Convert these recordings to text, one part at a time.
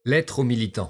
Lettre aux militants.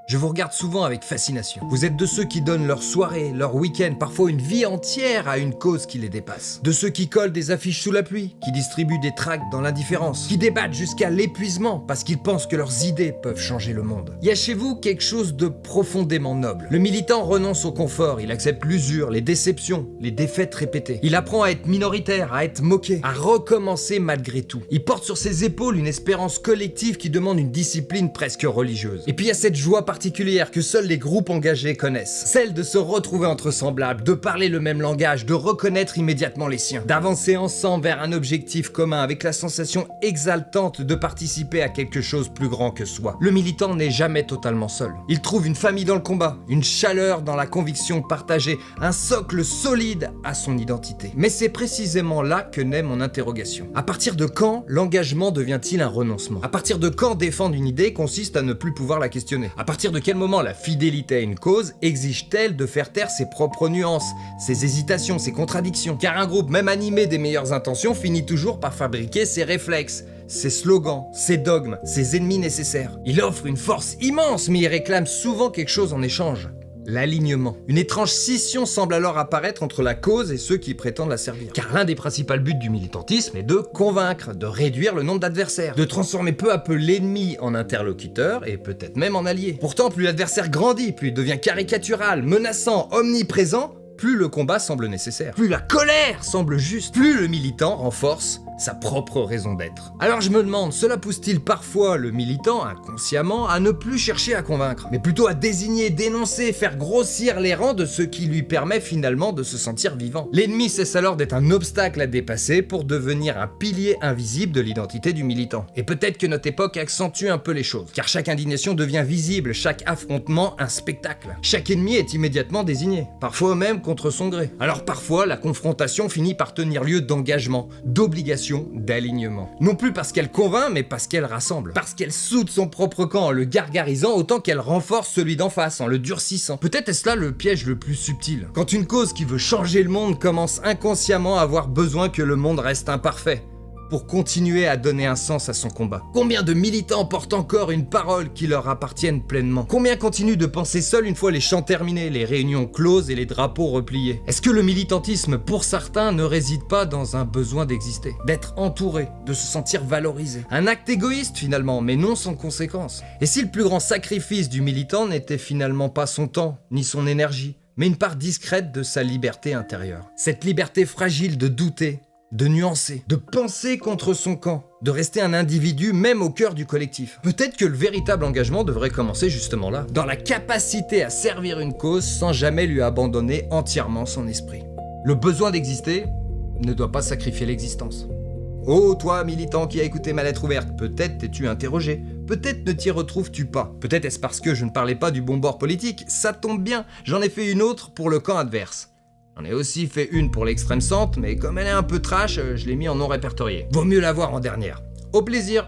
Je vous regarde souvent avec fascination. Vous êtes de ceux qui donnent leur soirée, leur week-end, parfois une vie entière à une cause qui les dépasse. De ceux qui collent des affiches sous la pluie, qui distribuent des tracts dans l'indifférence, qui débattent jusqu'à l'épuisement parce qu'ils pensent que leurs idées peuvent changer le monde. Il y a chez vous quelque chose de profondément noble. Le militant renonce au confort, il accepte l'usure, les déceptions, les défaites répétées. Il apprend à être minoritaire, à être moqué, à recommencer malgré tout. Il porte sur ses épaules une espérance collective qui demande une discipline presque religieuse. Et puis il y a cette joie particulière que seuls les groupes engagés connaissent. Celle de se retrouver entre semblables, de parler le même langage, de reconnaître immédiatement les siens, d'avancer ensemble vers un objectif commun avec la sensation exaltante de participer à quelque chose plus grand que soi. Le militant n'est jamais totalement seul. Il trouve une famille dans le combat, une chaleur dans la conviction partagée, un socle solide à son identité. Mais c'est précisément là que naît mon interrogation. À partir de quand l'engagement devient-il un renoncement? À partir de quand défendre une idée consiste à ne plus pouvoir la questionner? À partir de quel moment la fidélité à une cause exige-t-elle de faire taire ses propres nuances, ses hésitations, ses contradictions? Car un groupe, même animé des meilleures intentions, finit toujours par fabriquer ses réflexes, ses slogans, ses dogmes, ses ennemis nécessaires. Il offre une force immense, mais il réclame souvent quelque chose en échange. L'alignement. Une étrange scission semble alors apparaître entre la cause et ceux qui prétendent la servir. Car l'un des principaux buts du militantisme est de convaincre, de réduire le nombre d'adversaires, de transformer peu à peu l'ennemi en interlocuteur et peut-être même en allié. Pourtant, plus l'adversaire grandit, plus il devient caricatural, menaçant, omniprésent, plus le combat semble nécessaire, plus la colère semble juste, plus le militant renforce sa propre raison d'être. Alors je me demande, cela pousse-t-il parfois le militant, inconsciemment, à ne plus chercher à convaincre, mais plutôt à désigner, dénoncer, faire grossir les rangs de ce qui lui permet finalement de se sentir vivant? L'ennemi cesse alors d'être un obstacle à dépasser pour devenir un pilier invisible de l'identité du militant. Et peut-être que notre époque accentue un peu les choses, car chaque indignation devient visible, chaque affrontement un spectacle. Chaque ennemi est immédiatement désigné, parfois même contre son gré. Alors parfois, la confrontation finit par tenir lieu d'engagement, d'obligation, d'alignement. Non plus parce qu'elle convainc, mais parce qu'elle rassemble. Parce qu'elle soude son propre camp en le gargarisant autant qu'elle renforce celui d'en face, en le durcissant. Peut-être est-ce là le piège le plus subtil. Quand une cause qui veut changer le monde commence inconsciemment à avoir besoin que le monde reste imparfait pour continuer à donner un sens à son combat. Combien de militants portent encore une parole qui leur appartienne pleinement? Combien continuent de penser seuls une fois les chants terminés, les réunions closes et les drapeaux repliés? Est-ce que le militantisme, pour certains, ne réside pas dans un besoin d'exister, d'être entouré, de se sentir valorisé? Un acte égoïste finalement, mais non sans conséquence. Et si le plus grand sacrifice du militant n'était finalement pas son temps, ni son énergie, mais une part discrète de sa liberté intérieure? Cette liberté fragile de douter, de nuancer, de penser contre son camp, de rester un individu même au cœur du collectif. Peut-être que le véritable engagement devrait commencer justement là, dans la capacité à servir une cause sans jamais lui abandonner entièrement son esprit. Le besoin d'exister ne doit pas sacrifier l'existence. Oh, toi, militant qui a écouté ma lettre ouverte, peut-être t'es-tu interrogé, peut-être ne t'y retrouves-tu pas, peut-être est-ce parce que je ne parlais pas du bon bord politique, ça tombe bien, j'en ai fait une autre pour le camp adverse. J'en ai aussi fait une pour l'extrême centre, mais comme elle est un peu trash, je l'ai mis en non répertorié. Vaut mieux la voir en dernière. Au plaisir!